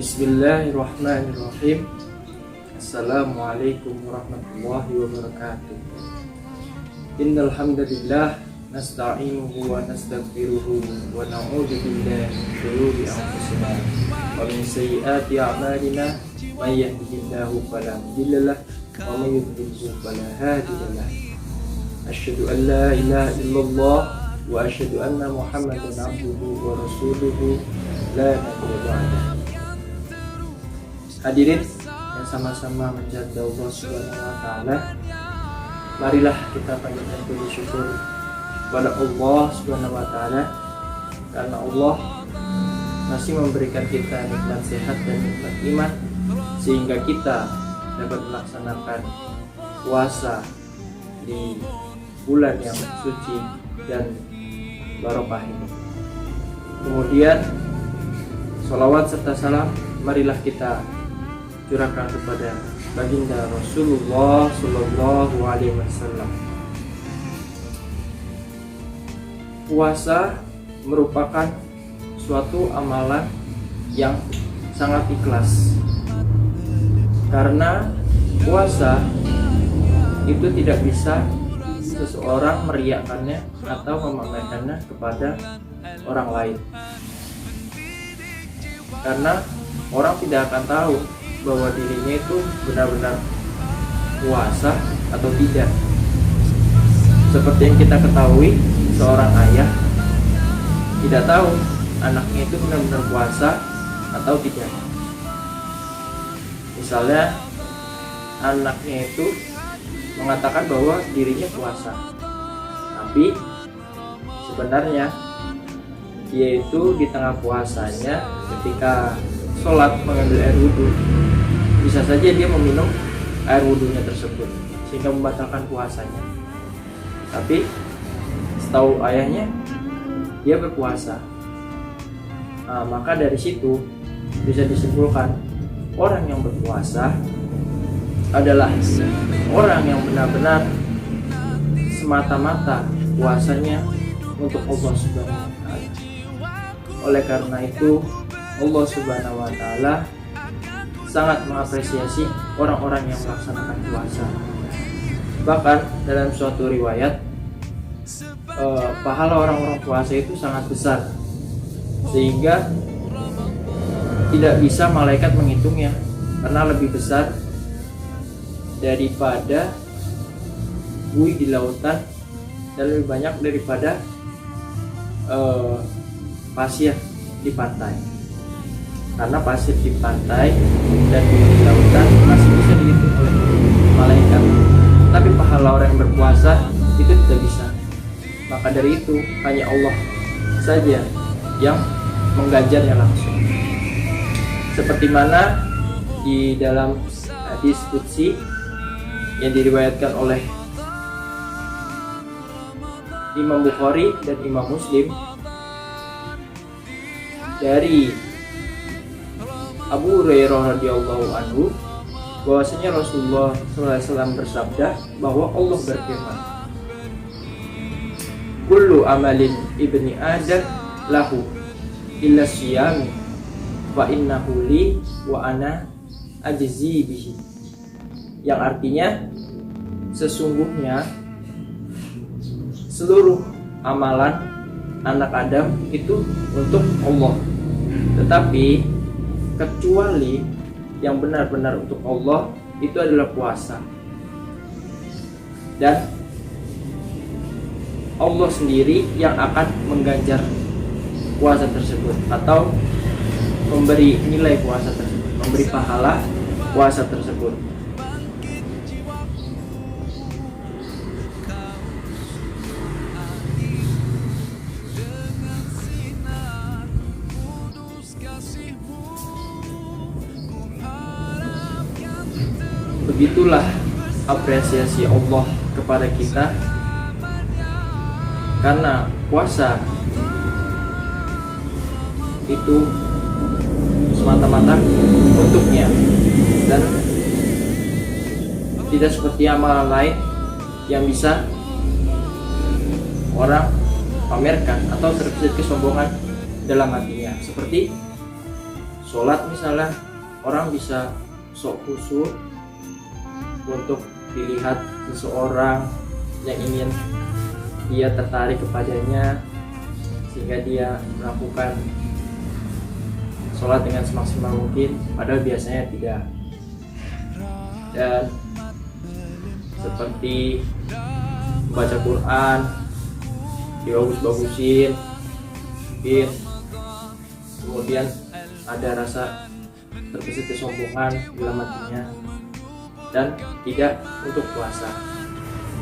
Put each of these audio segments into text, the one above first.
Bismillahirrahmanirrahim. Assalamualaikum warahmatullahi wabarakatuh. Innal hamdalillah nasta'inuhu wa nastaghfiruhu wa na'udzu billahi min shururi anfusina wa min sayyiati a'malina may yahdihillahu fala mudilla lahu wa may yudlil fala hadiya lahu. Asyhadu an la ilaha illallah wa asyhadu anna Muhammadan abduhu wa rasuluhu la nabiyya ba'dahu. Hadirin yang sama-sama mencari Allah Subhanahu wa taala, marilah kita panjatkan puji syukur kepada Allah Subhanahu wa taala karena Allah masih memberikan kita nikmat sehat dan nikmat iman sehingga kita dapat melaksanakan puasa di bulan yang suci dan barokah ini. Kemudian sholawat serta salam marilah kita curahkan kepada baginda Rasulullah Sallallahu Alaihi Wasallam. Puasa merupakan suatu amalan yang sangat ikhlas, karena puasa itu tidak bisa seseorang meriakkannya atau memamerkannya kepada orang lain, karena orang tidak akan tahu bahwa dirinya itu benar-benar puasa atau tidak. Seperti yang kita ketahui, seorang ayah tidak tahu anaknya itu benar-benar puasa atau tidak. Misalnya anaknya itu mengatakan bahwa dirinya puasa, tapi sebenarnya dia itu di tengah puasanya ketika sholat mengambil air wudhu, bisa saja dia meminum air wudhunya tersebut sehingga membatalkan puasanya. Tapi setahu ayahnya dia berpuasa. Maka dari situ bisa disimpulkan orang yang berpuasa adalah orang yang benar-benar semata-mata puasanya untuk Allah Subhanahu wa taala. Oleh karena itu Allah Subhanahu wa taala sangat mengapresiasi orang-orang yang melaksanakan puasa. Bahkan dalam suatu riwayat pahala orang-orang puasa itu sangat besar sehingga tidak bisa malaikat menghitungnya, karena lebih besar daripada buih di lautan dan lebih banyak daripada pasir di pantai. Karena pasir di pantai dan di lautan masih bisa dihitung oleh malaikat, tapi pahala orang yang berpuasa itu tidak bisa. Maka dari itu hanya Allah saja yang mengganjarnya langsung. Seperti mana di dalam hadis qudsi yang diriwayatkan oleh Imam Bukhari dan Imam Muslim dari Abu Hurairah radhiyallahu anhu, bahwasanya Rasulullah SAW bersabda bahwa Allah berfirman, kullu amalin ibni adam lahu illa syiyami wa innahu li wa ana ajzi bihi. Yang artinya sesungguhnya seluruh amalan anak Adam itu untuk Allah, tetapi kecuali yang benar-benar untuk Allah itu adalah puasa. Dan Allah sendiri yang akan mengganjar puasa tersebut atau memberi nilai puasa tersebut, memberi pahala puasa tersebut. Begitulah apresiasi Allah kepada kita, karena puasa itu semata-mata untuknya dan tidak seperti amalan lain yang bisa orang pamerkan atau terbesit kesombongan dalam hatinya, seperti sholat misalnya, orang bisa sok khusyuk untuk dilihat seseorang yang ingin dia tertarik kepadanya, sehingga dia melakukan sholat dengan semaksimal mungkin, padahal biasanya tidak. Dan seperti membaca Quran dibagus-bagusin, mungkin kemudian ada rasa terbesit kesombongan dalam hatinya, dan tidak untuk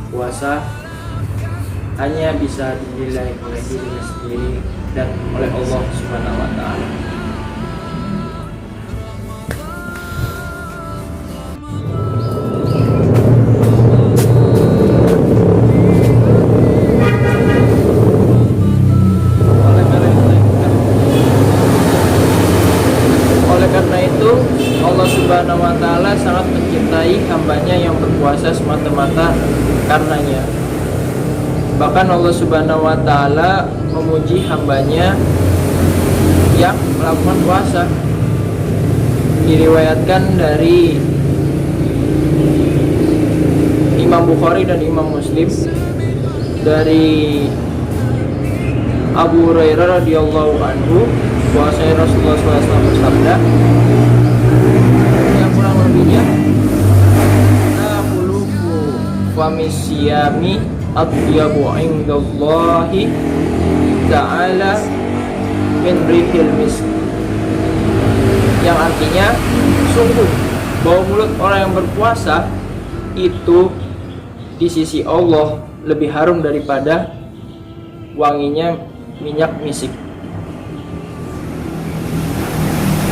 puasa hanya bisa dinilai oleh dirinya sendiri dan oleh Allah Subhanahu wa Ta'ala. Allah Subhanahu wa Ta'ala sangat mencintai hambanya yang berpuasa semata-mata karenanya. Bahkan Allah Subhanahu wa Ta'ala memuji hambanya yang melakukan puasa. Diriwayatkan dari Imam Bukhari dan Imam Muslim dari Abu Hurairah radhiyallahu anhu bahwasanya Rasulullah SAW bersabda, yang kurang lebihnya, "Naquluku famisyami atyabu indallahi ta'ala min rihil misk." Yang artinya, sungguh bau mulut orang yang berpuasa itu di sisi Allah lebih harum daripada wanginya minyak misik.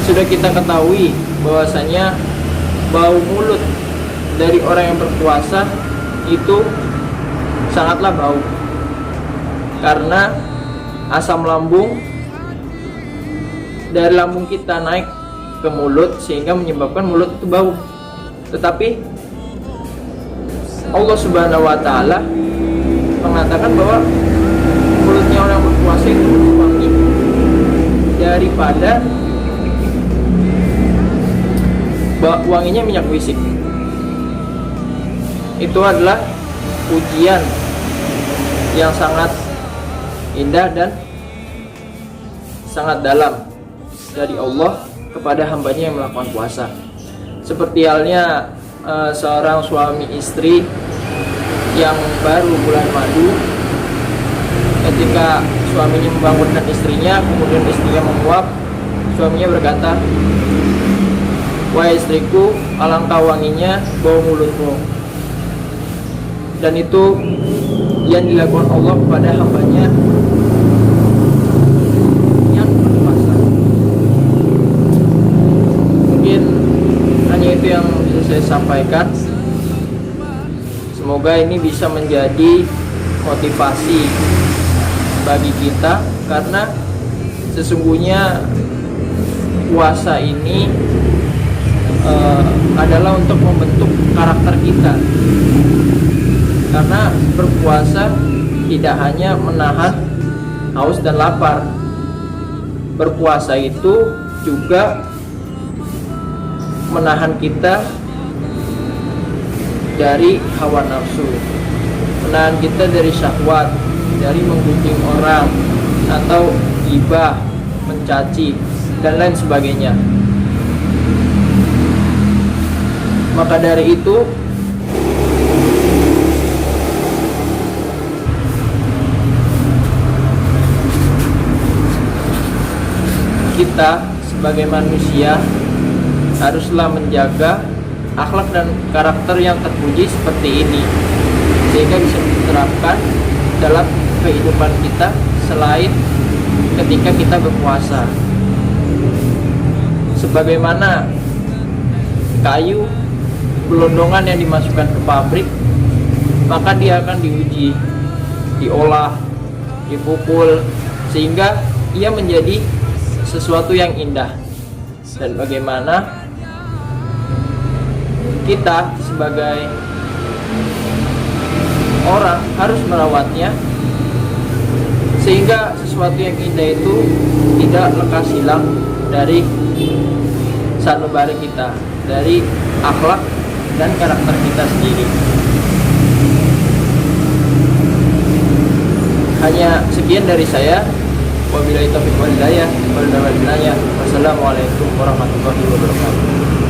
Sudah kita ketahui bahwasanya bau mulut dari orang yang berpuasa itu sangatlah bau, karena asam lambung dari lambung kita naik ke mulut sehingga menyebabkan mulut itu bau. Tetapi Allah Subhanahu wa Ta'ala mengatakan bahwa mulutnya orang yang berpuasa itu lebih wangi daripada wanginya minyak wisik. Itu adalah pujian yang sangat indah dan sangat dalam dari Allah kepada hambanya yang melakukan puasa. Seperti halnya seorang suami istri yang baru bulan madu, ketika suaminya membangunkan istrinya, kemudian istrinya menguap, suaminya berkata, "Wahai istriku, alangkah wanginya bau mulutmu." Dan itu yang dilakukan Allah kepada hambanya yang berpuasa. Mungkin hanya itu yang bisa saya sampaikan. Semoga ini bisa menjadi motivasi bagi kita, karena sesungguhnya puasa ini adalah untuk membentuk karakter kita, karena berpuasa tidak hanya menahan haus dan lapar. Berpuasa itu juga menahan kita dari hawa nafsu, menahan kita dari syahwat, dari menggunjing orang atau ghibah, mencaci dan lain sebagainya. Maka dari itu kita sebagai manusia haruslah menjaga akhlak dan karakter yang terpuji seperti ini, sehingga bisa diterapkan dalam kehidupan kita selain ketika kita berpuasa. Sebagaimana kayu gelondongan yang dimasukkan ke pabrik, maka dia akan diuji, diolah, dipukul, sehingga ia menjadi sesuatu yang indah. Dan bagaimana kita sebagai orang harus merawatnya, sehingga sesuatu yang indah itu tidak lekas hilang dari sanubari kita, dari akhlak dan karakter kita sendiri. Hanya sekian dari saya. Wabillahi taufiq wal hidayah. Wassalamualaikum warahmatullahi wabarakatuh.